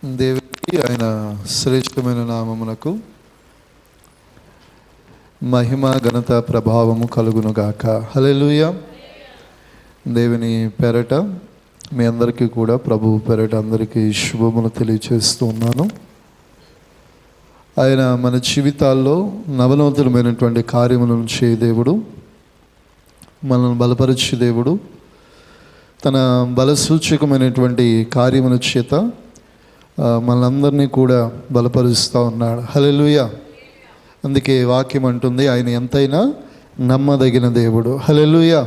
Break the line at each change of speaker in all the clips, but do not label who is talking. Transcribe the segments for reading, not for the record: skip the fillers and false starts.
దేవునికి ఆయన శ్రేష్టమైన నామమునకు మహిమ ఘనత ప్రభావము కలుగునుగాక. హల్లెలూయా. దేవుని పెరట మీ అందరికీ కూడా ప్రభువు పెరట అందరికీ శుభములు తెలియచేస్తూ ఉన్నాను. ఆయన మన జీవితాల్లో నవనూతనమైనటువంటి కార్యములను చేయ దేవుడు, మనల్ని బలపరిచే దేవుడు, తన బలసూచకమైనటువంటి కార్యముల చేత మనందరినీ కూడా బలపరుస్తూ ఉన్నాడు. హల్లెలూయా. అందుకే వాక్యం అంటుంది, ఆయన ఎంతైనా నమ్మదగిన దేవుడు. హల్లెలూయా.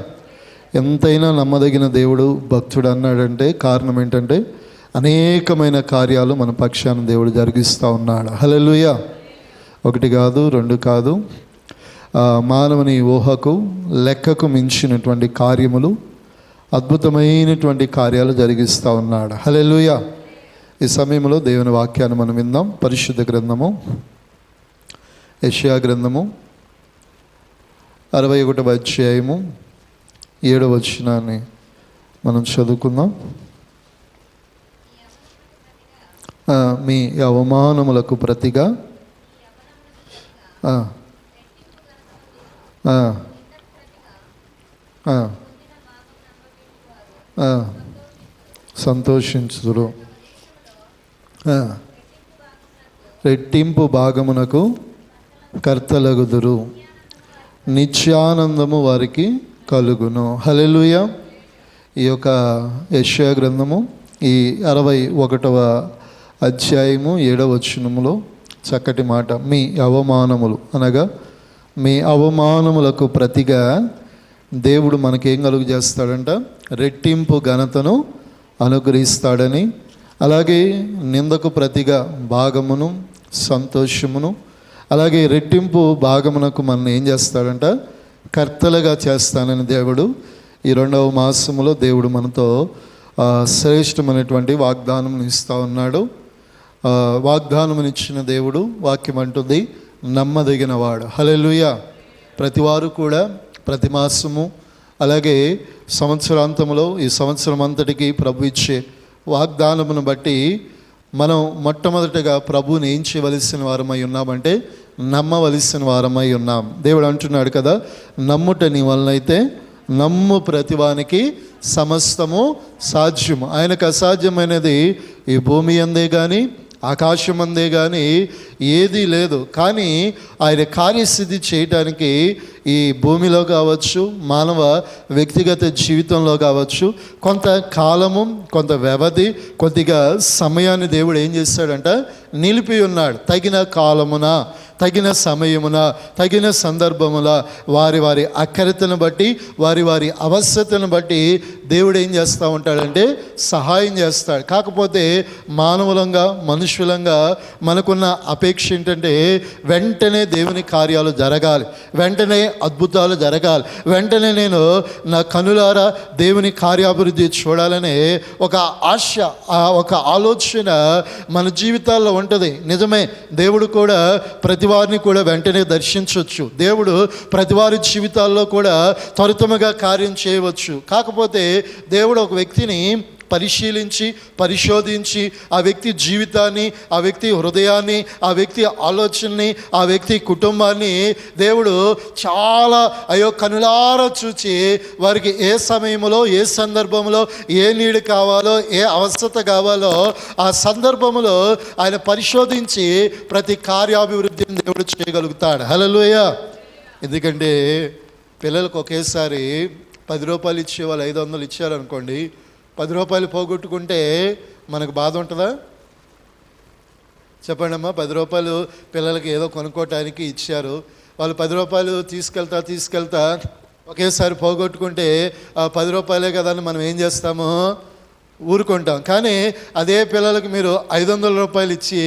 ఎంతైనా నమ్మదగిన దేవుడు భక్తుడు అన్నాడంటే కారణం ఏంటంటే అనేకమైన కార్యాలు మన పక్షాన దేవుడు జరిగిస్తూ ఉన్నాడు. హల్లెలూయా. ఒకటి కాదు, రెండు కాదు, మానవుని ఊహకు లెక్కకు మించినటువంటి కార్యములు, అద్భుతమైనటువంటి కార్యాలు జరిగిస్తూ ఉన్నాడు. హల్లెలూయా. ఈ సమయంలో దేవుని వాక్యాన్ని మనం విందాం. పరిశుద్ధ గ్రంథము యెషయా గ్రంథము 61వ అధ్యాయము 7వ వచనాన్ని మనం చదువుకుందాం. మీ అవమానములకు ప్రతిగా సంతోషించుదురు, రెట్టింపు భాగమునకు కర్తలగుదురు, నిత్యానందము వారికి కలుగును. హల్లెలూయా. ఈ యొక్క యెషయా గ్రంథము ఈ 61వ అధ్యాయము 7వ వచనములో చక్కటి మాట, మీ అవమానములు అనగా మీ అవమానములకు ప్రతిగా దేవుడు మనకేం కలుగు చేస్తాడంట? రెట్టింపు ఘనతను అనుగ్రహిస్తాడని, అలాగే నిందకు ప్రతిగా భాగమును, సంతోషమును, అలాగే రెట్టింపు భాగమునకు మనం ఏం చేస్తాడంట? కర్తలుగా చేస్తానని దేవుడు ఈ 2వ మాసములో దేవుడు మనతో శ్రేష్టమైనటువంటి వాగ్దానం ఇస్తూ ఉన్నాడు. వాగ్దానమునిచ్చిన దేవుడు వాక్యం అంటుంది నమ్మదగిన వాడు. హల్లెలూయా. ప్రతివారు కూడా ప్రతి మాసము అలాగే సంవత్సరాంతంలో ఈ సంవత్సరం అంతటికి ప్రభు ఇచ్చే వాగ్దానమును బట్టి మనం మొట్టమొదటిగా ప్రభువుని ఏం చేయవలసిన వారమై ఉన్నామంటే నమ్మవలసిన వారమై ఉన్నాం. దేవుడు అంటున్నాడు కదా, నమ్ముట నీ వలనైతే నమ్ము ప్రతివానికి సమస్తము సాధ్యము. ఆయనకు అసాధ్యమైనది ఈ భూమి అందే కానీ ఆకాశం అందే కానీ ఏదీ లేదు. కానీ ఆయన కార్యసిద్ధి చేయడానికి ఈ భూమిలో కావచ్చు, మానవ వ్యక్తిగత జీవితంలో కావచ్చు, కొంత కాలము, కొంత వ్యవధి, కొద్దిగా సమయాన్ని దేవుడు ఏం చేస్తాడంట? నిలిపి ఉన్నాడు. తగిన కాలమున, తగిన సమయమున, తగిన సందర్భమున వారి వారి అక్కరతను బట్టి, వారి వారి అవసరతను బట్టి దేవుడు ఏం చేస్తూ ఉంటాడంటే సహాయం చేస్తాడు. కాకపోతే మానవులంగా, మనుషులంగా మనకున్న అపేక్ష ఏంటంటే వెంటనే దేవుని కార్యాలు జరగాలి, వెంటనే అద్భుతాలు జరగాలి, వెంటనే నేను నా కనులారా దేవుని కార్యాభివృద్ధి చూడాలనే ఒక ఆశ, ఒక ఆలోచన మన జీవితాల్లో ఉంటుంది. నిజమే, దేవుడు కూడా ప్రతి వారిని కూడా వెంటనే దర్శించవచ్చు. దేవుడు ప్రతి వారి జీవితాల్లో కూడా త్వరితముగా కార్యం చేయవచ్చు. కాకపోతే దేవుడు ఒక వ్యక్తిని పరిశీలించి, పరిశోధించి ఆ వ్యక్తి జీవితాన్ని, ఆ వ్యక్తి హృదయాన్ని, ఆ వ్యక్తి ఆలోచనని, ఆ వ్యక్తి కుటుంబాన్ని దేవుడు చాలా కనులారా చూచి వారికి ఏ సమయంలో, ఏ సందర్భంలో ఏ నీడు కావాలో, ఏ అవసరత కావాలో ఆ సందర్భంలో ఆయన పరిశోధించి ప్రతి కార్యాభివృద్ధిని దేవుడు చేయగలుగుతాడు. హల్లెలూయా. ఎందుకంటే పిల్లలకు ఒకేసారి 10 రూపాయలు ఇచ్చే వాళ్ళు 500 ఇచ్చారనుకోండి, 10 రూపాయలు పోగొట్టుకుంటే మనకు బాధ ఉంటుందా? చెప్పండి అమ్మా. 10 రూపాయలు పిల్లలకి ఏదో కొనుక్కోవటానికి ఇచ్చారు, వాళ్ళు 10 రూపాయలు తీసుకెళ్తా ఒకేసారి పోగొట్టుకుంటే 10 రూపాయలే కదా అని మనం ఏం చేస్తాము? ఊరుకుంటాం. కానీ అదే పిల్లలకు మీరు 500 రూపాయలు ఇచ్చి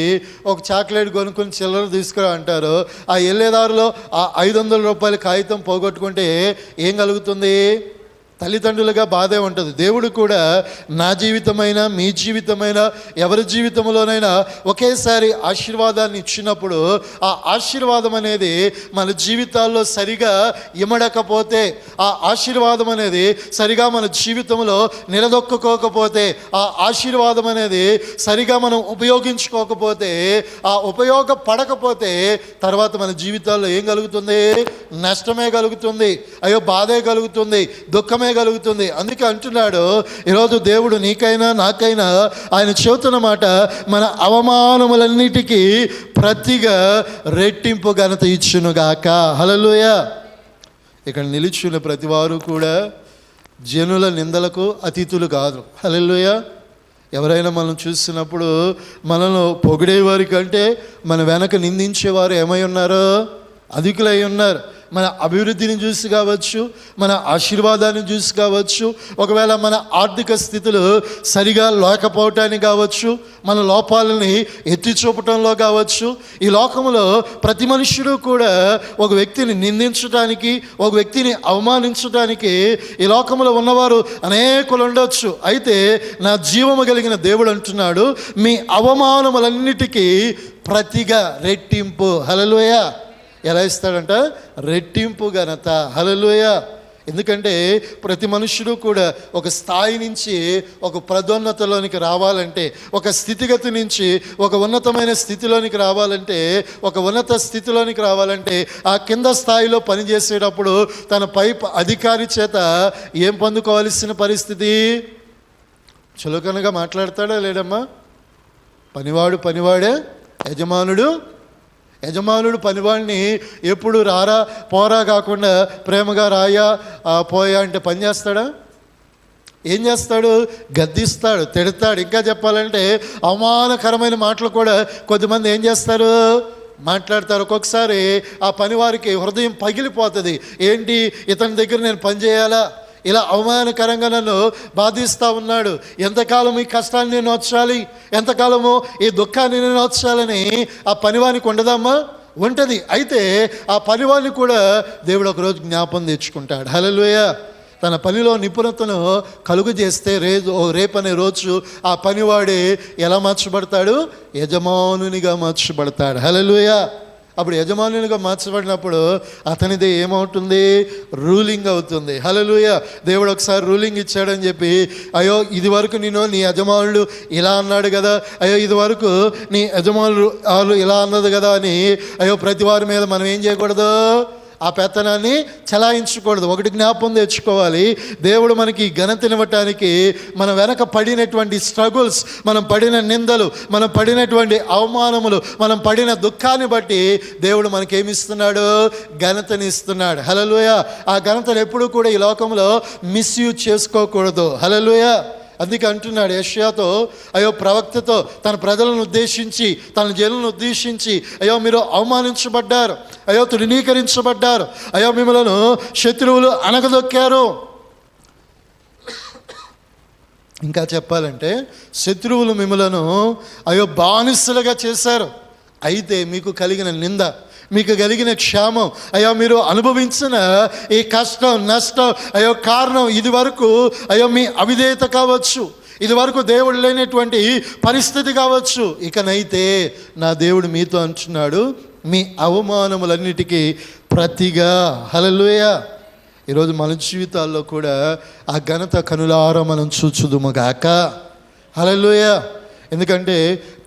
ఒక చాక్లెట్ కొనుక్కొని చిల్లర తీసుకురా అంటారు, ఆ వెళ్ళేదారిలో ఆ 500 రూపాయల కాగితం పోగొట్టుకుంటే ఏం కలుగుతుంది? తల్లిదండ్రులుగా బాధే ఉంటుంది. దేవుడు కూడా నా జీవితమైనా మీ జీవితమైనా ఎవరి జీవితంలోనైనా ఒకేసారి ఆశీర్వాదాన్ని ఇచ్చినప్పుడు ఆ ఆశీర్వాదం అనేది మన జీవితాల్లో సరిగా ఇమడకపోతే, ఆ ఆశీర్వాదం అనేది సరిగా మన జీవితంలో నిలదొక్కుకోకపోతే, ఆ ఆశీర్వాదం అనేది సరిగా మనం ఉపయోగించుకోకపోతే, ఆ ఉపయోగపడకపోతే తర్వాత మన జీవితాల్లో ఏం కలుగుతుంది? నష్టమే కలుగుతుంది, అయ్యో బాధే కలుగుతుంది, దుఃఖమే కలుగుతుంది. అందుకే అంటున్నాడు ఈరోజు దేవుడు నీకైనా నాకైనా ఆయన చెబుతున్న మాట, మన అవమానములన్నిటికీ ప్రతిగా రెట్టింపు ఘనత ఇచ్చునుగాక. హల్లెలూయా. ఇక్కడ నిలిచిన ప్రతి వారు కూడా జనుల నిందలకు అతిథులు కాదు. హల్లెలూయా. ఎవరైనా మనం చూసినప్పుడు మనల్ని పొగిడేవారి కంటే మన వెనక నిందించేవారు ఏమై ఉన్నారో అధికులై ఉన్నారు. మన అభివృద్ధిని చూసి కావచ్చు, మన ఆశీర్వాదాన్ని చూసి కావచ్చు, ఒకవేళ మన ఆర్థిక స్థితులు సరిగా లేకపోవటానికి కావచ్చు, మన లోపాలని ఎత్తి చూపటంలో కావచ్చు. ఈ లోకంలో ప్రతి మనుష్యుడు కూడా ఒక వ్యక్తిని నిందించడానికి, ఒక వ్యక్తిని అవమానించడానికి ఈ లోకంలో ఉన్నవారు అనేకులు ఉండొచ్చు. అయితే నా జీవము కలిగిన దేవుడు అంటున్నాడు, మీ అవమానములన్నిటికీ ప్రతిగా రెట్టింపు. హల్లెలూయా. ఎలా ఇస్తాడంట? రెట్టింపు ఘనత. హల్లెలూయా. ఎందుకంటే ప్రతి మనుష్యుడు కూడా ఒక స్థాయి నుంచి ఒక పదోన్నతలోనికి రావాలంటే, ఒక స్థితిగతి నుంచి ఒక ఉన్నతమైన స్థితిలోనికి రావాలంటే, ఒక ఉన్నత స్థితిలోనికి రావాలంటే ఆ కింద స్థాయిలో పనిచేసేటప్పుడు తన పై అధికారి చేత ఏం పొందుకోవాల్సిన పరిస్థితి? చులకనగా మాట్లాడతాడా లేడమ్మా? పనివాడు పనివాడే, యజమానుడు పనివాడిని ఎప్పుడు రారా పోరా కాకుండా ప్రేమగా రాయా పోయా అంటే పని చేస్తాడా? ఏం చేస్తాడు? గద్దిస్తాడు, తిడతాడు. ఇంకా చెప్పాలంటే అవమానకరమైన మాటలు కూడా కొద్దిమంది ఏం చేస్తారు? మాట్లాడతారు. ఒక్కొక్కసారి ఆ పనివారికి హృదయం పగిలిపోతుంది. ఏంటి, ఇతని దగ్గర నేను పని చేయాలా? ఇలా అవమానకరంగా నన్ను బాధిస్తూ ఉన్నాడు, ఎంతకాలం ఈ కష్టాన్ని నేను వచ్చాలి, ఎంతకాలము ఈ దుఃఖాన్ని నేను వచ్చాలని ఆ పనివానికి ఉండదమ్మా? ఉంటుంది. అయితే ఆ పనివాడిని కూడా దేవుడు ఒకరోజు జ్ఞాపం తెచ్చుకుంటాడు. హల్లెలూయా. తన పనిలో నిపుణతను కలుగు చేస్తే రేపనే రోజు ఆ పనివాడే ఎలా మార్చబడతాడు? యజమానునిగా మార్చబడతాడు. హల్లెలూయా. అప్పుడు యజమానునిగా మార్చబడినప్పుడు అతనిది ఏమవుతుంది? రూలింగ్ అవుతుంది. హల్లెలూయా. దేవుడు ఒకసారి రూలింగ్ ఇచ్చాడని చెప్పి, అయ్యో ఇది వరకు నేను నీ యజమానుడు ఇలా అన్నాడు కదా, అయ్యో ఇది వరకు నీ యజమానులు వాళ్ళు ఇలా అన్నది కదా అని అయ్యో ప్రతి వారి మీద మనం ఏం చేయకూడదు? ఆ పెత్తనాన్ని చలాయించకూడదు. ఒకటి జ్ఞాపం తెచ్చుకోవాలి, దేవుడు మనకి ఘనతనివ్వటానికి మన వెనక పడినటువంటి స్ట్రగుల్స్, మనం పడిన నిందలు, మనం పడినటువంటి అవమానములు, మనం పడిన దుఃఖాన్ని బట్టి దేవుడు మనకేమిస్తున్నాడు? ఘనతని ఇస్తున్నాడు. హల్లెలూయా. ఆ ఘనతను ఎప్పుడూ కూడా ఈ లోకంలో మిస్యూజ్ చేసుకోకూడదు. హల్లెలూయా. అందుకే అంటున్నాడు యెషయాతో, అయ్యో ప్రవక్తతో తన ప్రజలను ఉద్దేశించి, తన జనులను ఉద్దేశించి, అయ్యో మీరు అవమానించబడ్డారు, అయ్యో తృణీకరించబడ్డారు, అయ్యో మిమ్మలను శత్రువులు అణగదొక్కారు. ఇంకా చెప్పాలంటే శత్రువులు మిమ్మలను అయ్యో బానిసలుగా చేశారు. అయితే మీకు కలిగిన నింద, మీకు కలిగిన క్షేమం, అయ్యో మీరు అనుభవించిన ఈ కష్టం నష్టం అయ్యో కారణం ఇది వరకు అయ్యో మీ అవిధేయత కావచ్చు, ఇది వరకు దేవుడు లేనటువంటి పరిస్థితి కావచ్చు. ఇకనైతే నా దేవుడు మీతో అంటున్నాడు, మీ అవమానములన్నిటికీ ప్రతిగా. హల్లెలూయా. ఈరోజు మన జీవితాల్లో కూడా ఆ ఘనత కనులారా మనం చూచుదుముగాక. హల్లెలూయా. ఎందుకంటే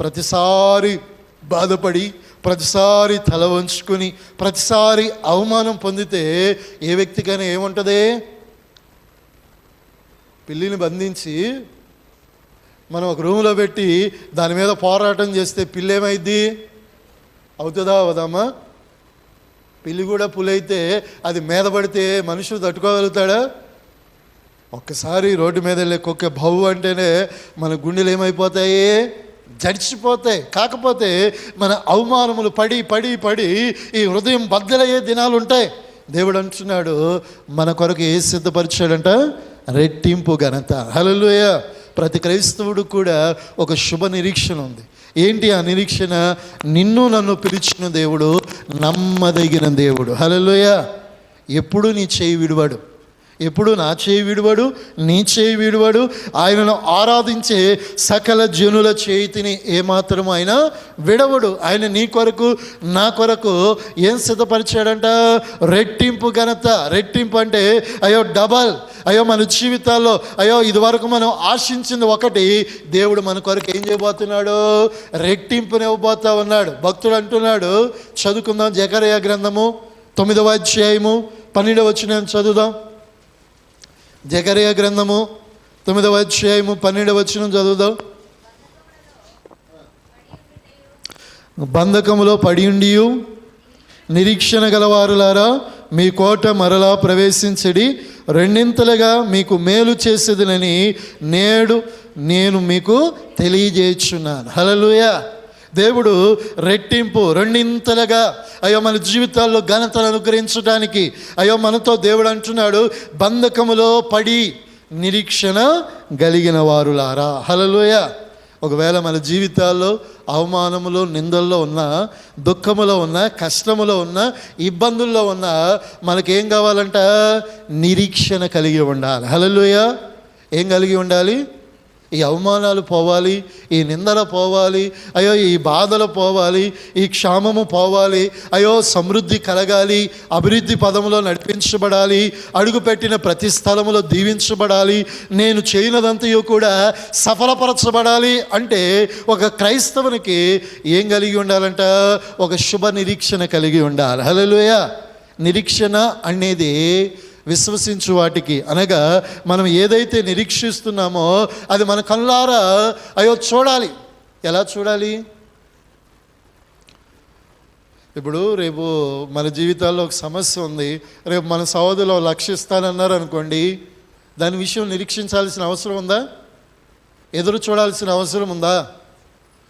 ప్రతిసారి బాధపడి, ప్రతిసారి తల వంచుకొని, ప్రతిసారి అవమానం పొందితే ఏ వ్యక్తికైనా ఏముంటుంది? పిల్లిని బంధించి మనం ఒక రూమ్లో పెట్టి దాని మీద పోరాటం చేస్తే పిల్లి ఏమైద్ది? అవుతుందా అవదమ్మా? పిల్లి కూడా పులైతే అది మీద పడితే మనుషులు తట్టుకోగలుగుతాడా? ఒక్కసారి రోడ్డు మీద వెళ్ళే కుక్క భవ్వు అంటేనే మన గుండెలు ఏమైపోతాయి? జడిచిపోతాయి. కాకపోతే మన అవమానములు పడి పడి పడి ఈ హృదయం బద్దలయ్యే దినాలు ఉంటాయి. దేవుడు అంటున్నాడు మన కొరకు ఏ సిద్ధపరిచాడంట? రెట్టింపు ఘనత. హల్లెలూయా. ప్రతి క్రైస్తవుడు కూడా ఒక శుభ నిరీక్షణ ఉంది. ఏంటి ఆ నిరీక్షణ? నిన్ను నన్ను పిలిచిన దేవుడు నమ్మదగిన దేవుడు. హల్లెలూయా. ఎప్పుడు నీ చేయి విడువాడు, ఎప్పుడు నా చేయి విడువడు, నీ చేయి విడువడు. ఆయనను ఆరాధించే సకల జనుల చేతిని ఏమాత్రం ఆయన విడవడు. ఆయన నీ కొరకు నా కొరకు ఏం సిద్ధపరిచాడంట? రెట్టింపు ఘనత. రెట్టింపు అంటే అయ్యో డబల్. అయ్యో మన జీవితాల్లో ఇదివరకు మనం ఆశించింది ఒకటి, దేవుడు మన కొరకు ఏం చేయబోతున్నాడు? రెట్టింపునివ్వబోతా ఉన్నాడు. భక్తుడు అంటున్నాడు, చదువుకుందాం. జకర్యా గ్రంథము 9వ అధ్యాయము 12వ వచనం చదువుదాం. జకర్యా గ్రంథము 9వ అధ్యాయము 12వ వచనం చదువుదాం. బంధకములో పడియుండియు నిరీక్షణ గలవారులారా, మీ కోట మరలా ప్రవేశించడి, రెండింతలుగా మీకు మేలు చేసేదనని నేడు నేను మీకు తెలియజేయుచున్నాను. హల్లెలూయా. దేవుడు రెట్టింపు, రెండింతలుగా మన జీవితాల్లో ఘనతను అనుగ్రహించడానికి మనతో దేవుడు అంటున్నాడు, బంధకములో పడి నిరీక్షణ కలిగిన వారులారా. హల్లెలూయా. ఒకవేళ మన జీవితాల్లో అవమానములో, నిందల్లో ఉన్న, దుఃఖములో ఉన్న, కష్టములో ఉన్న, ఇబ్బందుల్లో ఉన్న, మనకేం కావాలంట? నిరీక్షణ కలిగి ఉండాలి. హల్లెలూయా. ఏం కలిగి ఉండాలి? ఈ అవమానాలు పోవాలి, ఈ నిందలు పోవాలి, ఈ బాధలు పోవాలి, ఈ క్షామము పోవాలి, సమృద్ధి కలగాలి, అభివృద్ధి పదములో నడిపించబడాలి, అడుగుపెట్టిన ప్రతి స్థలములో దీవించబడాలి, నేను చేయనదంతయు కూడా సఫలపరచబడాలి అంటే ఒక క్రైస్తవునికి ఏం కలిగి ఉండాలంట? ఒక శుభ నిరీక్షణ కలిగి ఉండాలి. హల్లెలూయా. నిరీక్షణ అనేది విశ్వసించు వాటికి, అనగా మనం ఏదైతే నిరీక్షిస్తున్నామో అది మన కళ్ళారా చూడాలి. ఎలా చూడాలి? ఇప్పుడు రేపు మన జీవితాల్లో ఒక సమస్య ఉంది, రేపు మన సహోదరులు లక్షిస్తానన్నారు అనుకోండి, దాని విషయం నిరీక్షించాల్సిన అవసరం ఉందా? ఎదురు చూడాల్సిన అవసరం ఉందా?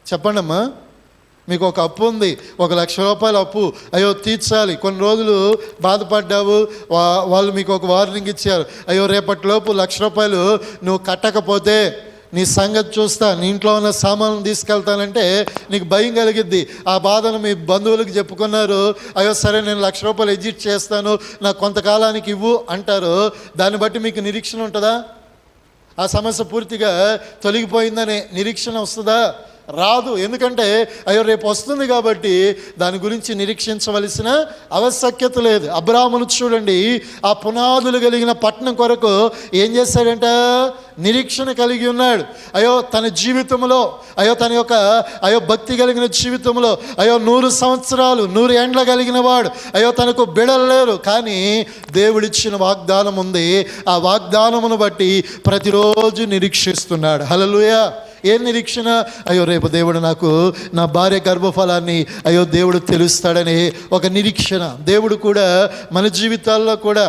చెప్పండి అమ్మా. మీకు ఒక అప్పు ఉంది, 1,00,000 రూపాయల అప్పు, తీర్చాలి. కొన్ని రోజులు బాధపడ్డావు, వాళ్ళు మీకు ఒక వార్నింగ్ ఇచ్చారు, రేపటిలోపు 1,00,000 రూపాయలు నువ్వు కట్టకపోతే నీ సంగతి చూస్తా, నీ ఇంట్లో ఉన్న సామాన్లు తీసుకెళ్తానంటే నీకు భయం కలిగిద్ది. ఆ బాధను మీ బంధువులకు చెప్పుకున్నారు, సరే నేను 1,00,000 రూపాయలు ఎగ్జిట్ చేస్తాను, నాకు కొంతకాలానికి ఇవ్వు అంటారు. దాన్ని బట్టి మీకు నిరీక్షణ ఉంటుందా? ఆ సమస్య పూర్తిగా తొలగిపోయిందనే నిరీక్షణ వస్తుందా? రాదు. ఎందుకంటే రేపు వస్తుంది కాబట్టి దాని గురించి నిరీక్షించవలసిన ఆవశ్యకత లేదు. అబ్రాహామును చూడండి, ఆ పునాదులు కలిగిన పట్టణం కొరకు ఏం చేశాడంట? నిరీక్షణ కలిగి ఉన్నాడు. తన జీవితంలో తన యొక్క భక్తి కలిగిన జీవితంలో 100 సంవత్సరాలు 100 ఏండ్ల కలిగిన వాడు, తనకు బిడలు లేరు, కానీ దేవుడిచ్చిన వాగ్దానం ఉంది. ఆ వాగ్దానమును బట్టి ప్రతిరోజు నిరీక్షిస్తున్నాడు. హల్లెలూయా. ఏ నిరీక్షణ? రేపు దేవుడు నాకు నా భార్య గర్భఫలాన్ని దేవుడు తెలుస్తాడని ఒక నిరీక్షణ. దేవుడు కూడా మన జీవితాల్లో కూడా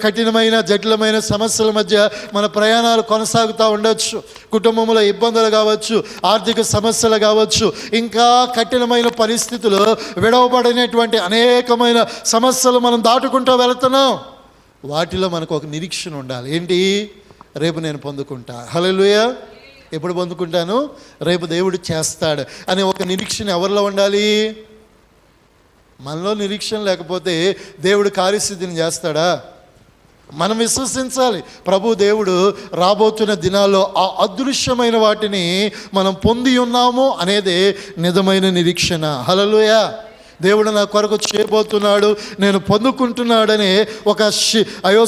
కఠినమైన జటిలమైన సమస్యల మధ్య మన ప్రయాణాలు కొనసాగుతూ ఉండొచ్చు. కుటుంబంలో ఇబ్బందులు కావచ్చు, ఆర్థిక సమస్యలు కావచ్చు, ఇంకా కఠినమైన పరిస్థితులు, విడవబడినటువంటి అనేకమైన సమస్యలు మనం దాటుకుంటూ వెళుతున్నాం. వాటిలో మనకు ఒక నిరీక్షణ ఉండాలి. ఏంటి? రేపు నేను పొందుకుంటా. హల్లెలూయా. ఎప్పుడు పొందుకుంటాను? రేపు దేవుడు చేస్తాడు అనే ఒక నిరీక్షణ ఎవరిలో ఉండాలి? మనలో నిరీక్షణ లేకపోతే దేవుడు కార్యసిద్ధిని చేస్తాడా? మనం విశ్వసించాలి. ప్రభు దేవుడు రాబోతున్న దినాల్లో ఆ అదృశ్యమైన వాటిని మనం పొంది ఉన్నాము అనేదే నిజమైన నిరీక్షణ. హల్లెలూయా. దేవుడు నా కొరకు చేయబోతున్నాడు, నేను పొందుకుంటున్నాడనే ఒక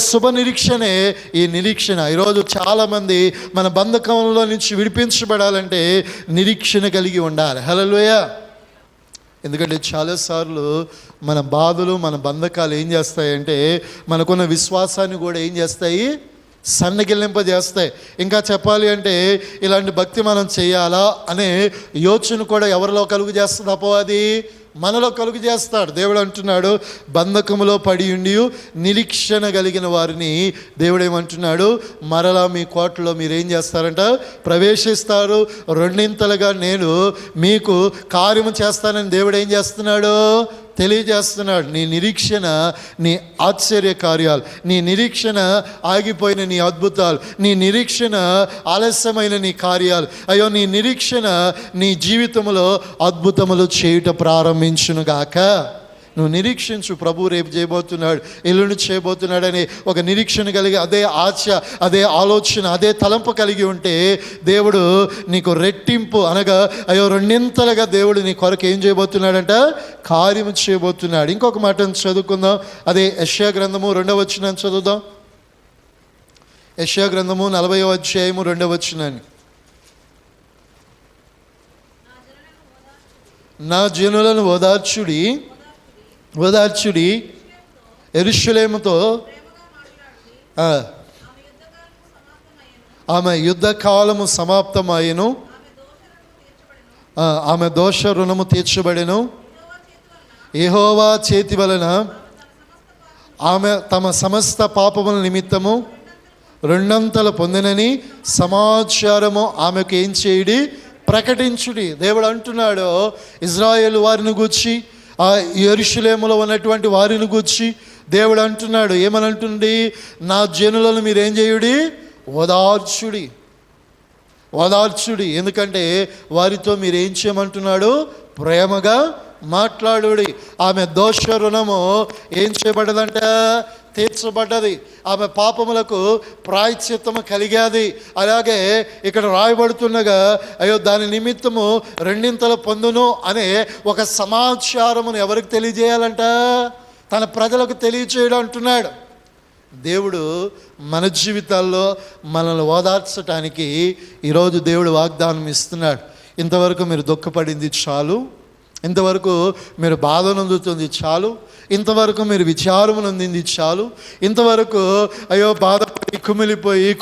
శుభ నిరీక్షణే ఈ నిరీక్షణ. ఈరోజు చాలామంది మన బంధకంలో నుంచి విడిపించబడాలంటే నిరీక్షణ కలిగి ఉండాలి. హల్లెలూయా. ఎందుకంటే చాలాసార్లు మన బాధలు, మన బంధకాలు ఏం చేస్తాయంటే మనకున్న విశ్వాసాన్ని కూడా ఏం చేస్తాయి? సన్నగిల్లింపజేస్తాయి. ఇంకా చెప్పాలి అంటే ఇలాంటి భక్తి మనం చేయాలా అనే యోచన కూడా ఎవరిలో కలుగు చేస్తుంది? అపవాది మనలో కలుగు చేస్తాడు. దేవుడు అంటున్నాడు, బంధకములో పడి ఉండి నిరీక్షణ కలిగిన వారిని దేవుడు ఏమంటున్నాడు? మరలా మీ కోటలో మీరేం చేస్తారంట? ప్రవేశిస్తారు, రెండింతలుగా నేను మీకు కార్యము చేస్తానని దేవుడు ఏం చేస్తున్నాడు? తెలియజేస్తున్నాడు. నీ నిరీక్షణ నీ ఆశ్చర్య కార్యాలు, నీ నిరీక్షణ ఆగిపోయిన నీ అద్భుతాలు, నీ నిరీక్షణ ఆలస్యమైన నీ కార్యాలు, నీ నిరీక్షణ నీ జీవితంలో అద్భుతములు చేయుట ప్రారంభించునుగాక. నువ్వు నిరీక్షించు. ప్రభు రేపు చేయబోతున్నాడు, ఎల్లుండి చేయబోతున్నాడని ఒక నిరీక్షణ కలిగి, అదే ఆశ, అదే ఆలోచన, అదే తలంపు కలిగి ఉంటే దేవుడు నీకు రెట్టింపు అనగా అయ్యో రెండింతలుగా దేవుడు నీ కొరకు ఏం చేయబోతున్నాడంట, కార్యము చేయబోతున్నాడు. ఇంకొక మాటను చదువుకుందాం. అదే యెషయా గ్రంథము 2వ వచనాన్ని చదువుదాం. యెషయా గ్రంథము 40వ అధ్యాయము 2వ వచనాన్ని. నా జనులను ఓదార్చుడి, ఓదార్చుడి, యెరూషలేముతో ఆమె యుద్ధ కాలము సమాప్తమయ్యను, ఆమె దోష రుణము తీర్చబడెను. యెహోవా చేతి వలన ఆమె తమ సమస్త పాపముల నిమిత్తము రెండంతలు పొందినని సమాచారము ఆమెకు ఏం చేయుడి, ప్రకటించుడి. దేవుడు అంటున్నాడు ఇజ్రాయేలు వారిని గూర్చి, ఆ యెరూషలేములో ఉన్నటువంటి వారిని గూర్చి దేవుడు అంటున్నాడు, ఏమని అంటుంది, నా జనులను మీరేం చేయుడి, ఓదార్చుడి, ఓదార్చుడి. ఎందుకంటే వారితో మీరేం చేయమంటున్నాడు, ప్రేమగా మాట్లాడుడి. ఆమె దోష రుణము ఏం చేయబడ్డదంట, తీర్చబడ్డది. ఆమె పాపములకు ప్రాయశ్చిత్తము కలిగాది. అలాగే ఇక్కడ రాయబడుతుండగా అయ్యో దాని నిమిత్తము రెండింతలు పొందును అనే ఒక సమాచారమును ఎవరికి తెలియజేయాలంట, తన ప్రజలకు తెలియజేయడం అంటున్నాడు. దేవుడు మన జీవితాల్లో మనల్ని ఓదార్చడానికి ఈరోజు దేవుడు వాగ్దానం ఇస్తున్నాడు. ఇంతవరకు మీరు దుఃఖపడింది చాలు, ఇంతవరకు మీరు బాధ నొందుతుంది చాలు, ఇంతవరకు మీరు విచారము నొందింది చాలు, ఇంతవరకు అయ్యో బాధపడి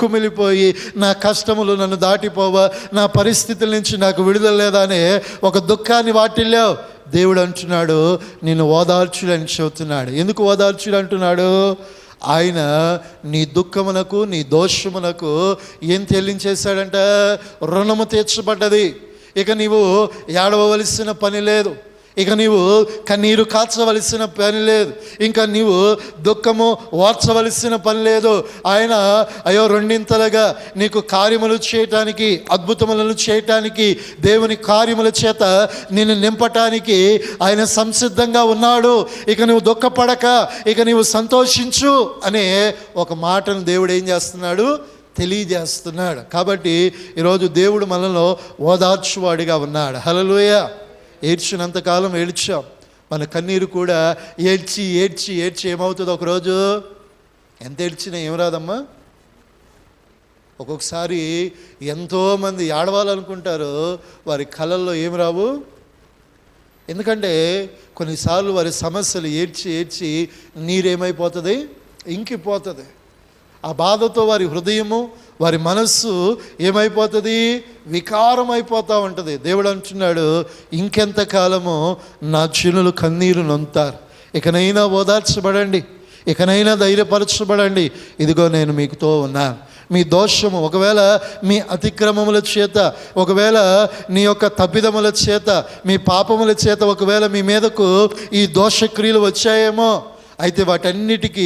కుమిలిపోయి నా కష్టములు నన్ను దాటిపోవా, నా పరిస్థితుల నుంచి నాకు విడుదల లేదా అనే ఒక దుఃఖాన్ని వాటిల్లావు. దేవుడు అంటున్నాడు నిన్ను ఓదార్చుడు అని చెబుతున్నాడు. ఎందుకు ఓదార్చుడు అంటున్నాడు, ఆయన నీ దుఃఖమునకు నీ దోషమునకు ఏం చెల్లించేశాడంట, రుణము తీర్చబడ్డది. ఇక నీవు ఏడవలసిన పని లేదు, ఇక నీవు కన్నీరు కాచవలసిన పని లేదు, ఇంకా నీవు దుఃఖము ఓర్చవలసిన పని లేదు. ఆయన అయ్యో రెండింతలుగా నీకు కార్యములు చేయటానికి, అద్భుతములను చేయటానికి, దేవుని కార్యముల చేత నిన్ను నింపటానికి ఆయన సంసిద్ధంగా ఉన్నాడు. ఇక నువ్వు దుఃఖపడక, ఇక నీవు సంతోషించు అనే ఒక మాటను దేవుడు ఏం చేస్తున్నాడు, తెలియజేస్తున్నాడు. కాబట్టి ఈరోజు దేవుడు మనలో ఓదార్చువాడిగా ఉన్నాడు. హల్లెలూయా. ఏడ్చినంతకాలం ఏడ్చాం, మన కన్నీరు కూడా ఏడ్చి ఏడ్చి ఏడ్చి ఏమవుతుంది, ఒకరోజు ఎంత ఏడ్చినా ఏం రాదమ్మా. ఒక్కొక్కసారి ఎంతోమంది ఏడవాలనుకుంటారు, వారి కళల్లో ఏం రావు. ఎందుకంటే కొన్నిసార్లు వారి సమస్యలు ఏడ్చి ఏడ్చి నీరేమైపోతుంది, ఇంకిపోతుంది. ఆ బాధతో వారి హృదయము, వారి మనస్సు ఏమైపోతుంది, వికారం అయిపోతూ ఉంటుంది. దేవుడు అంటున్నాడు ఇంకెంతకాలము నా జనులు కన్నీరు నొంతారు, ఇకనైనా ఓదార్చబడండి, ఇకనైనా ధైర్యపరచబడండి, ఇదిగో నేను మీకుతో ఉన్నాను. మీ దోషము ఒకవేళ మీ అతిక్రమముల చేత, ఒకవేళ నీ యొక్క తప్పిదముల చేత, మీ పాపముల చేత ఒకవేళ మీ మీదకు ఈ దోషక్రియలు వచ్చాయేమో, అయితే వాటన్నిటికీ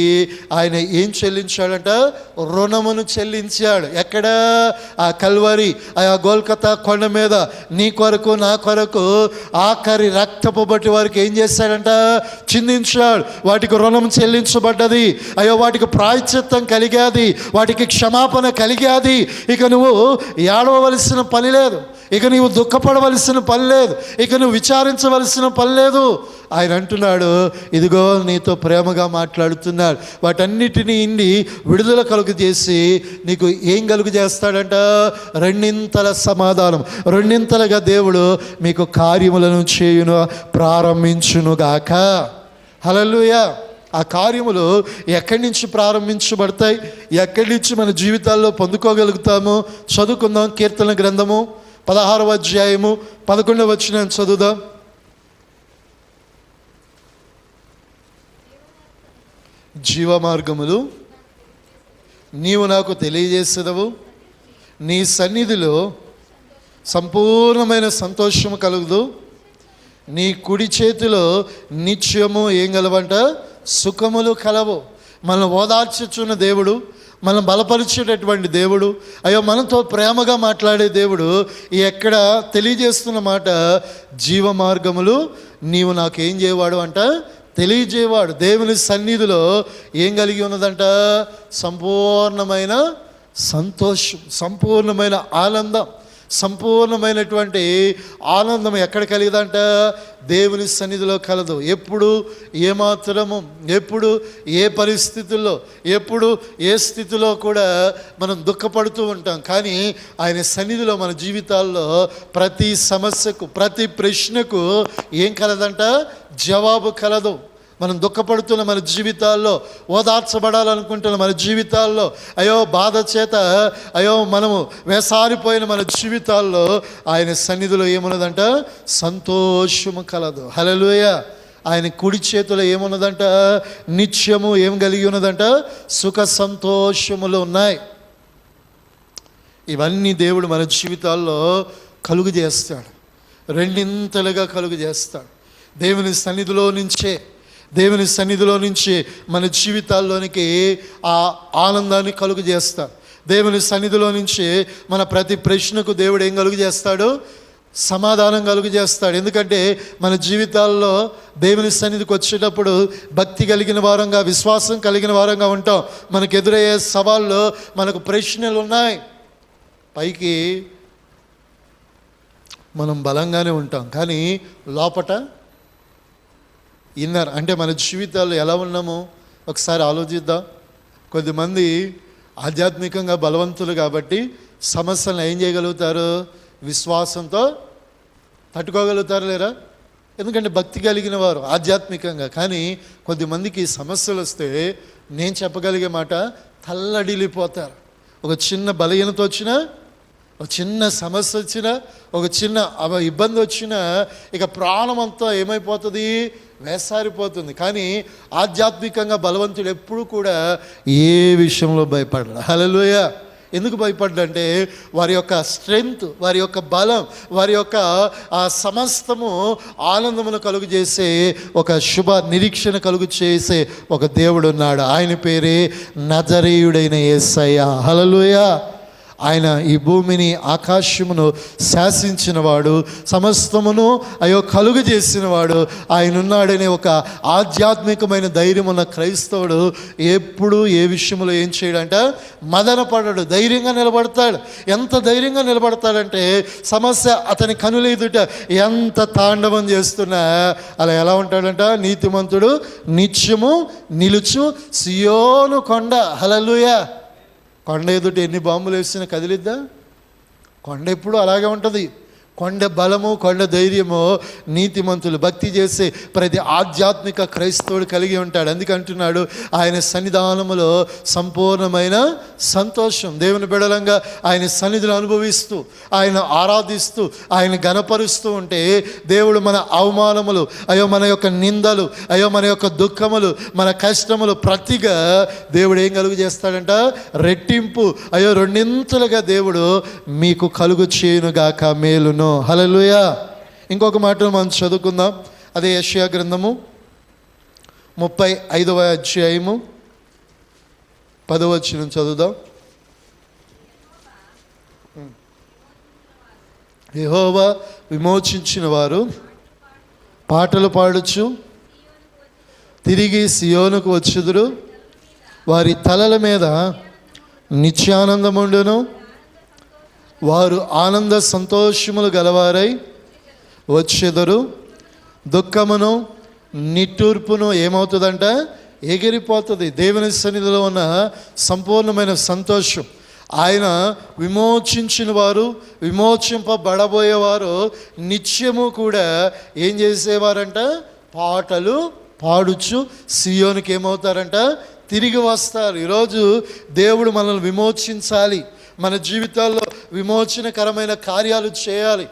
ఆయన ఏం చెల్లించాడంట, రుణమును చెల్లించాడు. ఎక్కడ, ఆ కల్వరి, ఆ గోల్కతా కొండ మీద నీ కొరకు నా కొరకు ఆఖరి రక్తపు బట్టి వారికి ఏం చేశాడంట, చిందించాడు. వాటికి రుణం చెల్లించబడ్డది. అయ్యో వాటికి ప్రాయశ్చిత్తం కలిగాది, వాటికి క్షమాపణ కలిగాది. ఇక నువ్వు ఏడవలసిన పని లేదు, ఇక నీవు దుఃఖపడవలసిన పని లేదు, ఇక నువ్వు విచారించవలసిన పని లేదు. ఆయన అంటున్నాడు ఇదిగో నీతో ప్రేమగా మాట్లాడుతున్నాడు. వాటన్నిటినీ ఇండి విడుదల కలుగు చేసి నీకు ఏం కలుగు చేస్తాడంట, రెండింతల సమాధానం, రెండింతలుగా దేవుడు మీకు కార్యములను చేయును ప్రారంభించునుగాక. హల్లెలూయా. ఆ కార్యములు ఎక్కడి నుంచి ప్రారంభించబడతాయి, ఎక్కడి నుంచి మన జీవితాల్లో పొందుకోగలుగుతాము? చదువుకుందాం. కీర్తన గ్రంథము 16వ అధ్యాయము 11వ వచనం చదువుదాం. జీవ మార్గములు నీవు నాకు తెలియజేసేదవు, నీ సన్నిధిలో సంపూర్ణమైన సంతోషము కలుగుదు, నీ కుడి చేతిలో నిత్యము ఏం గలవంట, సుఖములు కలవు. మనం ఓదార్చుచున్న దేవుడు, మనం బలపరిచేటటువంటి దేవుడు, అయ్యో మనతో ప్రేమగా మాట్లాడే దేవుడు ఎక్కడ తెలియజేస్తున్న మాట, జీవ మార్గములు నీవు నాకేం చేయవాడు అంట, తెలియజేవాడు. దేవుని సన్నిధిలో ఏం కలిగి ఉన్నదంట? సంపూర్ణమైన సంతోషం, సంపూర్ణమైన ఆనందం. సంపూర్ణమైనటువంటి ఆనందం ఎక్కడ కలిగదంట? దేవుని సన్నిధిలో కలదు. ఎప్పుడు, ఏమాత్రము, ఎప్పుడు, ఏ పరిస్థితుల్లో, ఎప్పుడు, ఏ స్థితిలో కూడా మనం దుఃఖపడుతూ ఉంటాం. కానీ ఆయన సన్నిధిలో మన జీవితాల్లో ప్రతి సమస్యకు, ప్రతి ప్రశ్నకు ఏం కలదంట? జవాబు కలదు. మనం దుఃఖపడుతున్న మన జీవితాల్లో, ఓదార్చబడాలనుకుంటున్న మన జీవితాల్లో, అయ్యో బాధ చేత అయ్యో మనము వేసారిపోయిన మన జీవితాల్లో ఆయన సన్నిధిలో ఏమున్నదంట? సంతోషము కలదు. హల్లెలూయా. ఆయన కుడి చేతిలో ఏమున్నదంట? నిత్యము ఏం కలిగి ఉన్నదంట? సుఖ సంతోషములు ఉన్నాయి. ఇవన్నీ దేవుడు మన జీవితాల్లో కలుగు చేస్తాడు, రెండింతలుగా కలుగు చేస్తాడు. దేవుని సన్నిధిలో నుంచి మన జీవితాల్లోనికి ఆ ఆనందాన్ని కలుగు చేస్తాడు. దేవుని సన్నిధిలో నుంచి మన ప్రతి ప్రశ్నకు దేవుడు ఏం కలుగు చేస్తాడు? సమాధానం కలుగు చేస్తాడు. ఎందుకంటే మన జీవితాల్లో దేవుని సన్నిధికి వచ్చేటప్పుడు భక్తి కలిగిన వారంగా, విశ్వాసం కలిగిన వారంగా ఉంటాం. మనకు ఎదురయ్యే సవాళ్ళు, మనకు ప్రశ్నలు ఉన్నాయి. పైకి మనం బలంగానే ఉంటాం, కానీ లోపట ఇన్నర్ అంటే మన జీవితాల్లో ఎలా ఉన్నామో ఒకసారి ఆలోచిద్దాం. కొద్దిమంది ఆధ్యాత్మికంగా బలవంతులు కాబట్టి సమస్యలను ఏం చేయగలుగుతారు? విశ్వాసంతో తట్టుకోగలుగుతారు లేరా? ఎందుకంటే భక్తి కలిగిన వారు ఆధ్యాత్మికంగా. కానీ కొద్దిమందికి సమస్యలు వస్తే నేను చెప్పగలిగే మాట, తల్లడిల్లిపోతారు. ఒక చిన్న బలహీనత వచ్చినా, ఒక చిన్న సమస్య వచ్చినా, ఒక చిన్న ఇబ్బంది వచ్చినా ఇక ప్రాణం అంతా ఏమైపోతుంది? వేసారిపోతుంది. కానీ ఆధ్యాత్మికంగా బలవంతుడు ఎప్పుడు కూడా ఏ విషయంలో భయపడరు. హల్లెలూయా. ఎందుకు భయపడ్డంటే వారి యొక్క స్ట్రెంగ్త్, వారి యొక్క బలం, వారి యొక్క ఆ సమస్తము ఆనందమును కలుగు చేసే ఒక శుభ నిరీక్షణ కలుగు చేసే ఒక దేవుడు ఉన్నాడు. ఆయన పేరే నజరేయుడైన యేసయ్య. హల్లెలూయా. ఆయన ఈ భూమిని, ఆకాశమును శాసించినవాడు, సమస్తమును కలుగు చేసినవాడు ఆయన ఉన్నాడనే ఒక ఆధ్యాత్మికమైన ధైర్యం ఉన్న క్రైస్తవుడు ఎప్పుడు ఏ విషయంలో ఏం చేయడంట? మదన పడడు, ధైర్యంగా నిలబడతాడు. ఎంత ధైర్యంగా నిలబడతాడంటే సమస్య అతని కనులేదుట ఎంత తాండవం చేస్తున్నా అలా ఎలా ఉంటాడంట? నీతిమంతుడు నిత్యము నిలుచు సియోను కొండ. హల్లెలూయా. కొండ ఎదుట ఎన్ని బాంబులు వేసినా కదిలిద్దా? కొండ ఎప్పుడు అలాగే ఉంటుంది. కొండ బలము, కొండ ధైర్యము నీతిమంతులు భక్తి చేసే ప్రతి ఆధ్యాత్మిక క్రైస్తవుడు కలిగి ఉంటాడు. అందుకంటున్నాడు ఆయన సన్నిధానములో సంపూర్ణమైన సంతోషం. దేవుని బిడలంగా ఆయన సన్నిధిని అనుభవిస్తూ, ఆయన ఆరాధిస్తూ, ఆయన గణపరుస్తూ ఉంటే దేవుడు మన అవమానములు, మన యొక్క నిందలు, మన యొక్క దుఃఖములు, మన కష్టములు ప్రతిగా దేవుడు ఏం కలుగు చేస్తాడంట? రెట్టింపు, రెండింతలుగా దేవుడు మీకు కలుగు చేయునుగాక మేలును. హల్లెలూయా. ఇంకొక మాట మనం చదువుకుందాం. అదే యెషయా గ్రంథము 35వ అధ్యాయము 10వ వచనం చదువుదాం. యెహోవా విమోచించిన వారు పాటలు పాడుచు తిరిగి సియోనుకు వచ్చుదురు. వారి తలల మీద నిత్యానందముండును. వారు ఆనంద సంతోషములు గలవారై వచ్చెదరు. దుఃఖమును నిట్టూర్పును ఏమవుతుందంట? ఎగిరిపోతుంది. దేవుని సన్నిధిలో ఉన్న సంపూర్ణమైన సంతోషం. ఆయన విమోచించిన వారు, విమోచింపబడబోయేవారు నిత్యము కూడా ఏం చేసేవారంట? పాటలు పాడుచు సియోనుకి ఏమవుతారంట? తిరిగి వస్తారు. ఈరోజు దేవుడు మనల్ని విమోచించాలి, మన జీవితాల్లో విమోచనకరమైన కార్యాలు చేయాలి.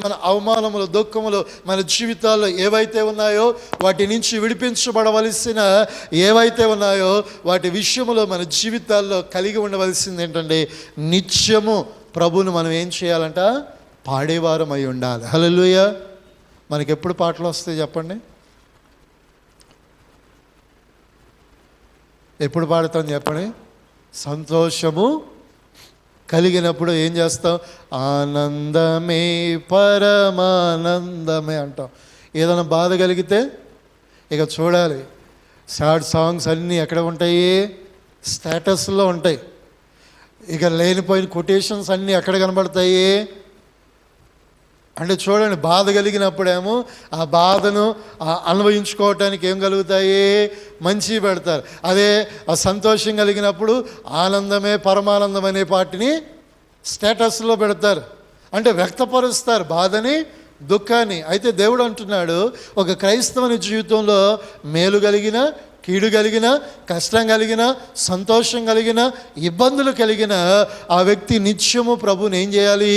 మన అవమానములు, దుఃఖములు మన జీవితాల్లో ఏవైతే ఉన్నాయో, వాటి నుంచి విడిపించబడవలసిన ఏవైతే ఉన్నాయో వాటి విషయంలో మన జీవితాల్లో కలిగి ఉండవలసింది ఏంటంటే నిత్యము ప్రభువును మనం ఏం చేయాలంట? పాడేవారం అయి ఉండాలి. హల్లెలూయా. మనకి ఎప్పుడు పాటలు వస్తాయి చెప్పండి? ఎప్పుడు పాడతాం చెప్పండి? సంతోషము కలిగినప్పుడు ఏం చేస్తాం? ఆనందమే పరమానందమే అంటాం. ఏదైనా బాధ కలిగితే ఇక చూడాలి. సాడ్ సాంగ్స్ అన్నీ ఎక్కడ ఉంటాయి? స్టేటస్లో ఉంటాయి. ఇక లేనిపోయిన కొటేషన్స్ అన్నీ ఎక్కడ కనబడతాయి అంటే చూడండి, బాధ కలిగినప్పుడేమో ఆ బాధను అన్వయించుకోవటానికి ఏం కలుగుతాయి? మంచి పెడతారు. అదే ఆ సంతోషం కలిగినప్పుడు ఆనందమే పరమానందం అనే పాటిని స్టేటస్లో పెడతారు. అంటే వ్యక్తపరుస్తారు బాధని, దుఃఖాన్ని. అయితే దేవుడు అంటున్నాడు, ఒక క్రైస్తవుని జీవితంలో మేలు కలిగిన, కీడు కలిగిన, కష్టం కలిగిన, సంతోషం కలిగిన, ఇబ్బందులు కలిగిన ఆ వ్యక్తి నిత్యము ప్రభుని ఏం చేయాలి?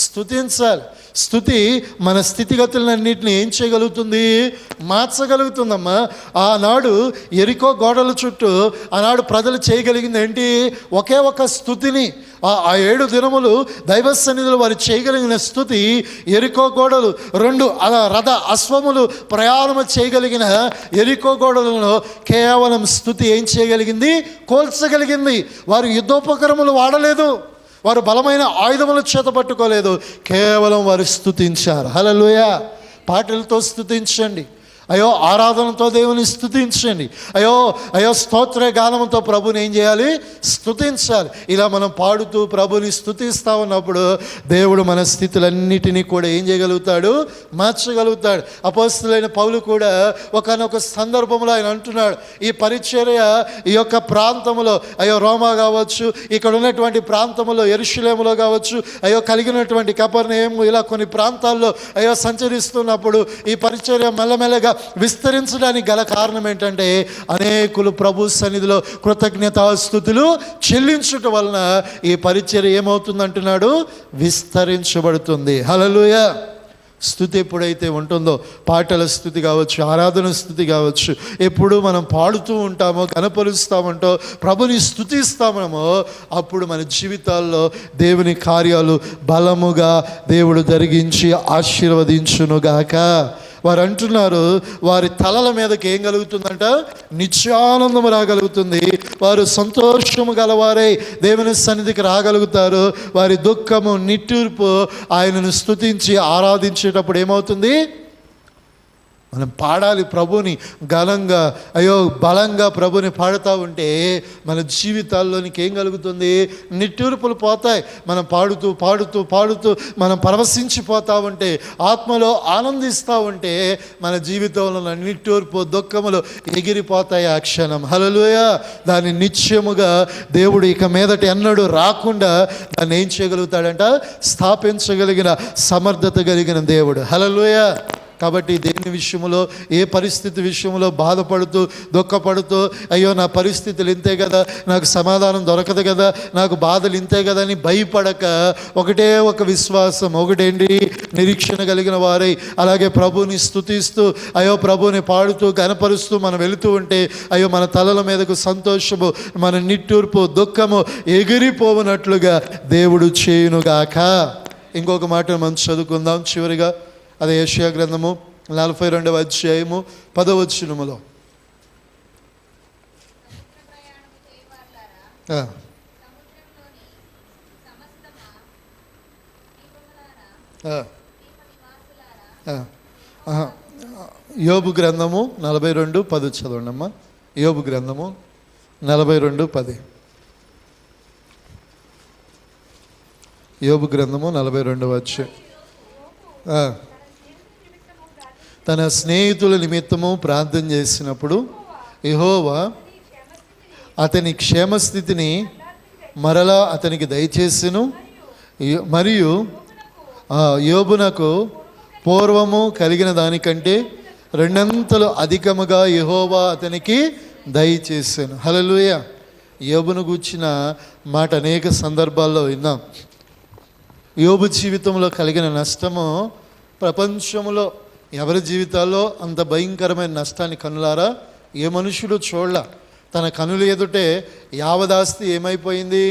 స్తుతించాలి. స్తుతి మన స్థితిగతులన్నింటినీ ఏం చేయగలుగుతుంది? మార్చగలుగుతుందమ్మా. ఆనాడు ఎరికో గోడల చుట్టూ ఆనాడు ప్రజలు చేయగలిగింది ఏంటి? ఒకే ఒక స్తుతిని. ఆ 7 దినములు దైవ సన్నిధిలో వారు చేయగలిగిన స్తుతి ఎరికో గోడలు 2 రథ అశ్వములు ప్రయాణము చేయగలిగిన ఎరికో గోడలను కేవలం స్తుతి ఏం చేయగలిగింది? కోల్చగలిగింది. వారు యుద్ధోపకరములు వాడలేదు, వారు బలమైన ఆయుధముల చేత పట్టుకోలేదు, కేవలం వారు స్తుతించారు. హల్లెలూయా. పాటలతో స్తుతించండి. అయ్యో ఆరాధనతో దేవుని స్తుతించండి. అయ్యో స్తోత్ర గానముతో ప్రభుని ఏం చేయాలి? స్తుతించాలి. ఇలా మనం పాడుతూ ప్రభుని స్తుతిస్తూ ఉన్నప్పుడు దేవుడు మన స్థితులన్నిటినీ కూడా ఏం చేయగలుగుతాడు? మార్చగలుగుతాడు. అపోస్తలుడైన పౌలు కూడా ఒకానొక సందర్భంలో ఆయన అంటున్నాడు, ఈ పరిచర్య ఈ యొక్క ప్రాంతంలో, రోమా కావచ్చు, ఇక్కడ ఉన్నటువంటి ప్రాంతంలో యెరూషలేములో కావచ్చు, కలిగినటువంటి కపెర్నహూము, ఇలా కొన్ని ప్రాంతాల్లో సంచరిస్తున్నప్పుడు ఈ పరిచర్య మెల్లమెల్లగా విస్తరించడానికి గల కారణం ఏంటంటే అనేకులు ప్రభు సన్నిధిలో కృతజ్ఞతాస్తుతులు చెల్లించుట వలన ఈ పరిచర్య ఏమవుతుందంటున్నాడు? విస్తరించబడుతుంది. హల్లెలూయా. స్తుతి ఎప్పుడైతే ఉంటుందో, పాటల స్థుతి కావచ్చు, ఆరాధన స్థుతి కావచ్చు, ఎప్పుడు మనం పాడుతూ ఉంటామో, కనపరుస్తామంటో, ప్రభుని స్తుతిస్తామో, అప్పుడు మన జీవితాల్లో దేవుని కార్యాలు బలముగా దేవుడు జరిగించి ఆశీర్వదించునుగాక. వారు అంటున్నారు, వారి తలల మీదకి ఏం కలుగుతుందంట? నిత్యానందము రాగలుగుతుంది. వారు సంతోషము గలవారై దేవుని సన్నిధికి రాగలుగుతారు. వారి దుఃఖము, నిట్టూర్పు ఆయనను స్తుతించి ఆరాధించేటప్పుడు ఏమవుతుంది? మనం పాడాలి ప్రభుని ఘనంగా, బలంగా ప్రభుని పాడుతూ ఉంటే మన జీవితాల్లోనికి ఏం కలుగుతుంది? నిట్టూర్పులు పోతాయి. మనం పాడుతూ పాడుతూ పాడుతూ మనం పరవశించిపోతూ ఉంటే, ఆత్మలో ఆనందిస్తూ ఉంటే మన జీవితంలో ఉన్న నిట్టూర్పు, దుఃఖములు ఎగిరిపోతాయి ఆ క్షణం. హల్లెలూయా. దాన్ని నిత్యముగా దేవుడు ఇక మీదట ఎన్నడూ రాకుండా దాన్ని ఏం చేయగలుగుతాడంట? స్థాపించగలిగిన సమర్థత కలిగిన దేవుడు. హల్లెలూయా. కాబట్టి దేని విషయంలో, ఏ పరిస్థితి విషయంలో బాధపడుతూ దుఃఖపడుతూ, నా పరిస్థితులు ఇంతే కదా, నాకు సమాధానం దొరకదు కదా, నాకు బాధలు ఇంతే కదా అని భయపడక, ఒకటే ఒక విశ్వాసం, ఒకటేంటి? నిరీక్షణ కలిగిన వారై అలాగే ప్రభుని స్తుతిస్తూ, ప్రభుని పాడుతూ గనపరుస్తూ మనం వెళుతూ ఉంటే, మన తలల మీదకు సంతోషము, మన నిట్టూర్పు, దుఃఖము ఎగిరిపోవునట్లుగా దేవుడు చేయునుగాక. ఇంకొక మాట మనం చదువుకుందాం చివరిగా. అదే యెషయా గ్రంథము 42వ అధ్యాయము 10వ వచనములో, యోబు గ్రంథము 42:10 చదవండి అమ్మా. యోబు గ్రంథము 42:10. యోబు గ్రంథము 42వ అధ్యాయం. తన స్నేహితుల నిమిత్తము ప్రార్థన చేసినప్పుడు యెహోవా అతని క్షేమస్థితిని మరలా అతనికి దయచేసెను. మరియు యోబునకు పూర్వము కలిగిన దానికంటే 2 అంతలు అధికముగా యెహోవా అతనికి దయచేసెను. హల్లెలూయా. యోబును గూర్చిన మాట అనేక సందర్భాల్లో విన్నాం. యోబు జీవితంలో కలిగిన నష్టము ప్రపంచంలో ఎవరి జీవితాల్లో అంత భయంకరమైన నష్టాన్ని కనులారా ఏ మనుషుడు చూడలా. తన కనుల ఎదుటే యావదాస్తి ఏమైపోయింది?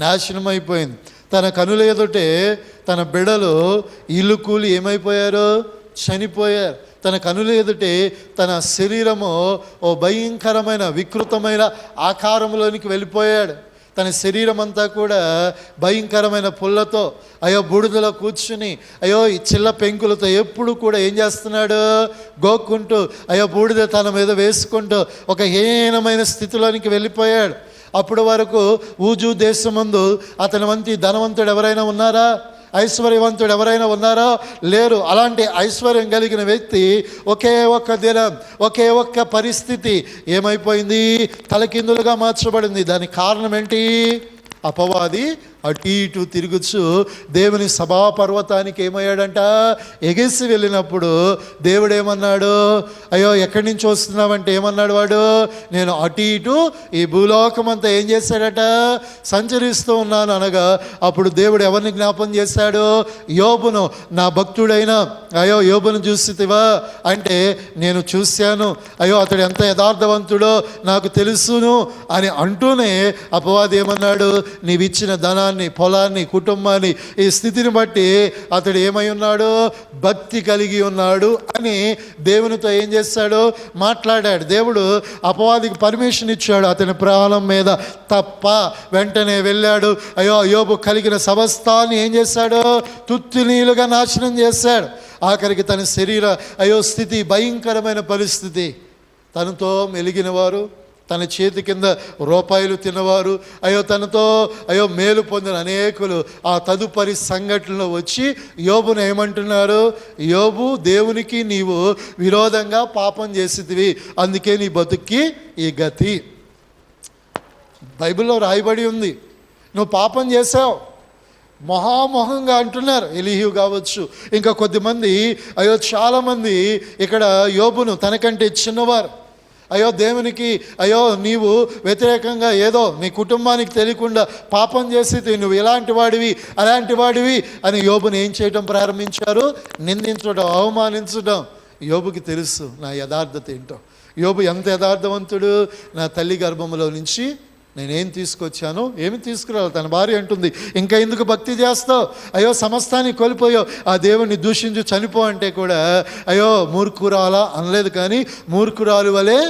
నాశనం అయిపోయింది. తన కనుల ఎదుటే తన బిడ్డలు ఇల్లు కూలి ఏమైపోయారు? చనిపోయారు. తన కనుల ఎదుటే తన శరీరము ఓ భయంకరమైన వికృతమైన ఆకారంలోనికి వెళ్ళిపోయాడు. తన శరీరం అంతా కూడా భయంకరమైన పుల్లతో, అయ్యో బూడిదలో కూర్చుని, అయ్యో ఈ చిల్ల పెంకులతో ఎప్పుడు కూడా ఏం చేస్తున్నాడు, గోక్కుంటూ, అయ్యో బూడిద తన మీద వేసుకుంటూ ఒక హీనమైన స్థితిలోనికి వెళ్ళిపోయాడు. అప్పటి వరకు ఊజు దేశమందు అతని వంటి ధనవంతుడు ఎవరైనా ఉన్నారా? ఐశ్వర్యవంతుడు ఎవరైనా ఉన్నారా? లేరు. అలాంటి ఐశ్వర్యం కలిగిన వ్యక్తి ఒకే ఒక్క దినం, ఒకే ఒక్క పరిస్థితి ఏమైపోయింది, తలకిందులుగా మార్చబడింది. దానికి కారణం ఏంటి? అపవాది అటు ఇటు తిరుగుచు దేవుని సభాపర్వతానికి ఏమయ్యాడంట, ఎగసి వెళ్ళినప్పుడు దేవుడు ఏమన్నాడు, అయ్యో ఎక్కడి నుంచి వస్తున్నావంటే ఏమన్నాడు వాడు, నేను అటు ఇటు ఈ భూలోకం అంతా ఏం చేశాడట, సంచరిస్తూ ఉన్నాను అనగా, అప్పుడు దేవుడు ఎవరిని జ్ఞాపం చేశాడు, యోబును. నా భక్తుడైన అయ్యో యోబును చూసితివా అంటే, నేను చూశాను, అయ్యో అతడు ఎంత యథార్థవంతుడో నాకు తెలుసును అని అంటూనే అపవాది ఏమన్నాడు, నీవిచ్చిన ధనాన్ని, పొలాన్ని, కుటుంబాన్ని, ఈ స్థితిని బట్టి అతడు ఏమై ఉన్నాడు, భక్తి కలిగి ఉన్నాడు అని దేవునితో ఏం చేశాడు, మాట్లాడాడు. దేవుడు అపవాదికి పర్మిషన్ ఇచ్చాడు అతని ప్రాణం మీద తప్ప. వెంటనే వెళ్ళాడు, అయ్యో యోబు కలిగిన సమస్తాన్ని ఏం చేశాడు, తుత్తునీలుగా నాశనం చేశాడు. ఆఖరికి తన శరీర అయ్యో స్థితి, భయంకరమైన పరిస్థితి. తనతో మెలిగిన వారు, తన చేతి కింద రూపాయలు తిన్నవారు, తనతో మేలు పొందిన అనేకులు ఆ తదుపరి సంఘటనలో వచ్చి యోబును ఏమంటున్నారు, యోబు దేవునికి నీవు విరోధంగా పాపం చేసితివి, అందుకే నీ బతుక్కి ఈ గతి. బైబిల్లో రాయబడి ఉంది, నువ్వు పాపం చేసావు మొహామొహంగా అంటున్నారు. ఎలీహు కావచ్చు, ఇంకా కొద్దిమంది, చాలామంది ఇక్కడ యోబును తనకంటే చిన్నవారు, దేవునికి నీవు వ్యతిరేకంగా ఏదో నీ కుటుంబానికి తెలియకుండా పాపం చేసి నువ్వు ఇలాంటి వాడివి అలాంటి వాడివి అని యోబుని ఏం చేయడం ప్రారంభించారు, నిందించడం, అవమానించడం. యోబుకి తెలుసు నా యథార్థత ఏంటో. యోబు ఎంత యథార్థవంతుడు, నా తల్లి గర్భంలో నుంచి నేనేం తీసుకొచ్చాను, ఏమి తీసుకురావాలి. తన భార్య అంటుంది, ఇంకా ఎందుకు భక్తి చేస్తావు, సమస్తాన్ని కోల్పోయావు, ఆ దేవుణ్ణి దూషించి చనిపో అంటే కూడా మూర్ఖురాలా అనలేదు, కానీ మూర్ఖురాలు వలె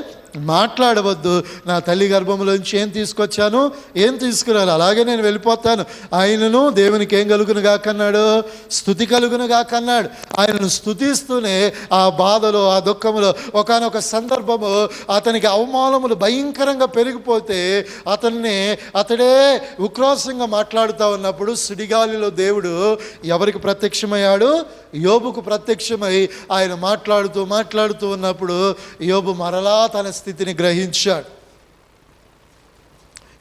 మాట్లాడవద్దు, నా తల్లి గర్భంలోంచి ఏం తీసుకొచ్చాను, ఏం తీసుకురాలి, అలాగే నేను వెళ్ళిపోతాను. ఆయనను దేవునికి ఏం కలుగును గాకన్నాడు, స్తుతి కలుగును గాకన్నాడు. ఆయనను స్తుతిస్తూనే ఆ బాధలో, ఆ దుఃఖంలో ఒకానొక సందర్భము అతనికి అవమానములు భయంకరంగా పెరిగిపోతే అతడే ఉక్రోషంగా మాట్లాడుతూ ఉన్నప్పుడు సుడిగాలిలో దేవుడు ఎవరికి ప్రత్యక్షమయ్యాడు, యోబుకు ప్రత్యక్షమై ఆయన మాట్లాడుతూ ఉన్నప్పుడు యోబు మరలా తన స్థితిని గ్రహించాడు.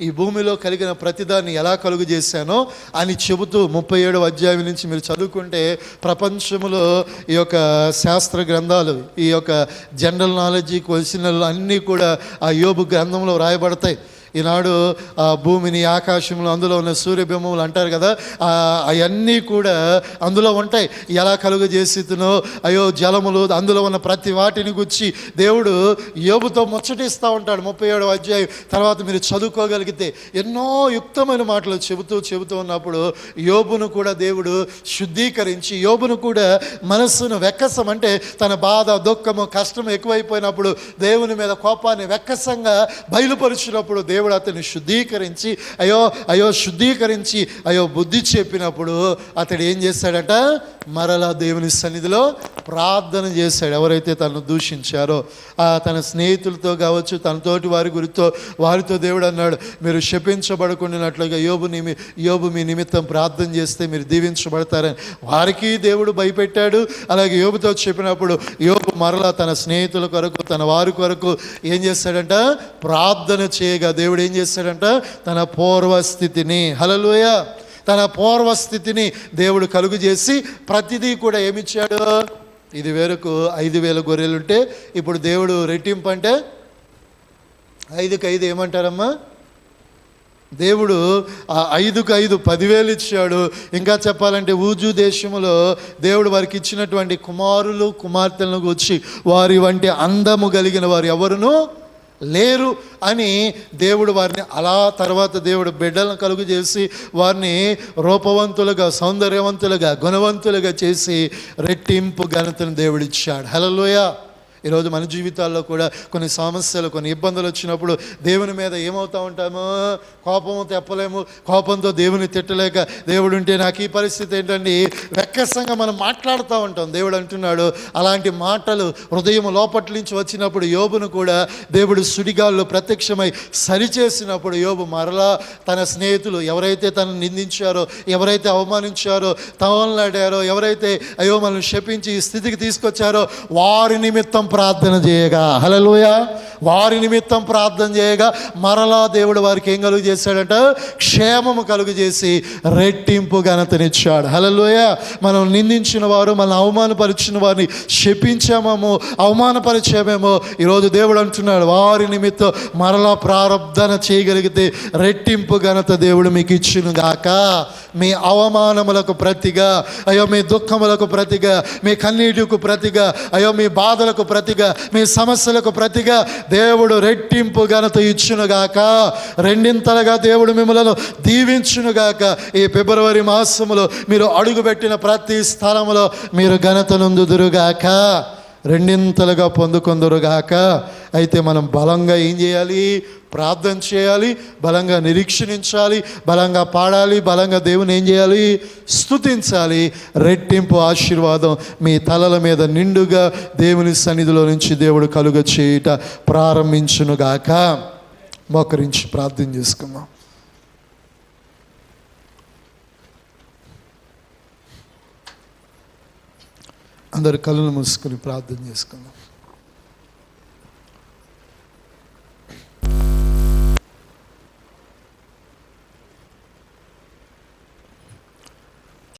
ఈ భూమిలో కలిగిన ప్రతిదాన్ని ఎలా కలుగు చేశానో అని చెబుతూ 37వ అధ్యాయం నుంచి మీరు చదువుకుంటే ప్రపంచంలో ఈ యొక్క శాస్త్ర గ్రంథాలు, ఈ యొక్క జనరల్ నాలెడ్జీ క్వశ్చన్లు అన్నీ కూడా ఆ యోబు గ్రంథంలో రాయబడతాయి. ఈనాడు ఆ భూమిని, ఆకాశంలో అందులో ఉన్న సూర్యబింబములు అంటారు కదా, అవన్నీ కూడా అందులో ఉంటాయి. ఎలా కలుగ చేసినో జలములు, అందులో ఉన్న ప్రతి వాటిని గురించి దేవుడు యోబుతో ముచ్చటిస్తూ ఉంటాడు. 37వ అధ్యాయం తర్వాత మీరు చదువుకోగలిగితే ఎన్నో యుక్తమైన మాటలు చెబుతూ ఉన్నప్పుడు యోబును కూడా దేవుడు శుద్ధీకరించి, యోబును కూడా మనస్సును వెక్కసం, అంటే తన బాధ, దుఃఖము, కష్టము ఎక్కువైపోయినప్పుడు దేవుని మీద కోపాన్ని వెక్కసంగా బయలుపరిచినప్పుడు దేవుడు అతన్ని శుద్ధీకరించి శుద్ధీకరించి బుద్ధి చెప్పినప్పుడు అతడు ఏం చేశాడట, మరలా దేవుని సన్నిధిలో ప్రార్థన చేశాడు. ఎవరైతే తనను దూషించారో తన స్నేహితులతో కావచ్చు, తనతోటి వారితో దేవుడు అన్నాడు, మీరు శపించబడకుండానట్లుగా యోబు మీ నిమిత్తం ప్రార్థన చేస్తే మీరు దీవించబడతారని వారికి దేవుడు భయపెట్టాడు. అలాగే యోబుతో చెప్పినప్పుడు యోబు మరలా తన స్నేహితుల కొరకు, తన వారి కొరకు ఏం చేశాడంట, ప్రార్థన చేయగా దేవుడు ఏం చేశాడంట, తన పూర్వస్థితిని, హల్లెలూయా, తన పూర్వస్థితిని దేవుడు కలుగు చేసి ప్రతిదీ కూడా ఏమిచ్చాడు. ఇది వరకు 5,000 గొర్రెలుంటే ఇప్పుడు దేవుడు రెట్టింపు, అంటే 5కి 5 ఏమంటారమ్మా, దేవుడు 5కి 5 10,000 ఇచ్చాడు. ఇంకా చెప్పాలంటే ఊజు దేశంలో దేవుడు వారికి ఇచ్చినటువంటి కుమారులు, కుమార్తెలను వచ్చి వారి వంటి అందము కలిగిన వారు ఎవరునూ లేరు అని దేవుడు వారిని, అలా తర్వాత దేవుడు బిడ్డలను కలుగు చేసి వారిని రూపవంతులుగా, సౌందర్యవంతులుగా, గుణవంతులుగా చేసి రెట్టింపు ఘనతను దేవుడిచ్చాడు. హల్లెలూయా. ఈరోజు మన జీవితాల్లో కూడా కొన్ని సమస్యలు, కొన్ని ఇబ్బందులు వచ్చినప్పుడు దేవుని మీద ఏమవుతూ ఉంటామో, కోపం తెప్పలేము, కోపంతో దేవుని తిట్టలేక దేవుడు ఉంటే నాకు ఈ పరిస్థితి ఏంటండి వెక్కసంగా మనం మాట్లాడుతూ ఉంటాం. దేవుడు అంటున్నాడు, అలాంటి మాటలు హృదయం లోపటి నుంచి వచ్చినప్పుడు యోబును కూడా దేవుడు సుడిగాల్లో ప్రత్యక్షమై సరిచేసినప్పుడు యోబు మరలా తన స్నేహితులు ఎవరైతే తనను నిందించారో, ఎవరైతే అవమానించారో, తవలాడారో, ఎవరైతే అయ్యో మనల్ని శపించి ఈ స్థితికి తీసుకొచ్చారో వారి నిమిత్తం ప్రార్థన చేయగా, హల్లెలూయా, వారి నిమిత్తం ప్రార్థన చేయగా మరలా దేవుడు వారికి ఏం కలుగు చేశాడంట, క్షేమము కలుగు చేసి రెట్టింపు ఘనతనిచ్చాడు. హల్లెలూయా. మనం నిందించిన వారు, మనం అవమానపరిచిన వారిని శపించామేమో, అవమానపరిచామేమో, ఈరోజు దేవుడు అంటున్నాడు వారి నిమిత్తం మరలా ప్రార్థన చేయగలిగితే రెట్టింపు ఘనత దేవుడు మీకు ఇచ్చును గాక. మీ అవమానములకు ప్రతిగా, అయ్యో మీ దుఃఖములకు ప్రతిగా, మీ కన్నీటికి ప్రతిగా, అయ్యో మీ బాధలకు ప్రతిగా, మీ సమస్యలకు ప్రతిగా దేవుడు రెట్టింపు ఘనత ఇచ్చునుగాక. రెండింతలుగా దేవుడు మిమ్మలను దీవించునుగాక. ఈ ఫిబ్రవరి మాసములో మీరు అడుగుపెట్టిన ప్రతి స్థలములో మీరు ఘనత నొందుదురుగాక, రెండింతలుగా పొందుకొందురుగాక. అయితే మనం బలంగా ఏం చేయాలి? ప్రార్థన చేయాలి, బలంగా నిరీక్షించాలి, బలంగా పాడాలి, బలంగా దేవుని ఏం చేయాలి? స్తుతించాలి. రెట్టింపు ఆశీర్వాదం మీ తలల మీద నిండుగా దేవుని సన్నిధిలో నుంచి దేవుడు కలుగ చేయుట ప్రారంభించునుగాక. మోకరించి ప్రార్థన చేసుకుందాం. అందరు కళ్ళను మూసుకొని ప్రార్థన చేసుకుందాం.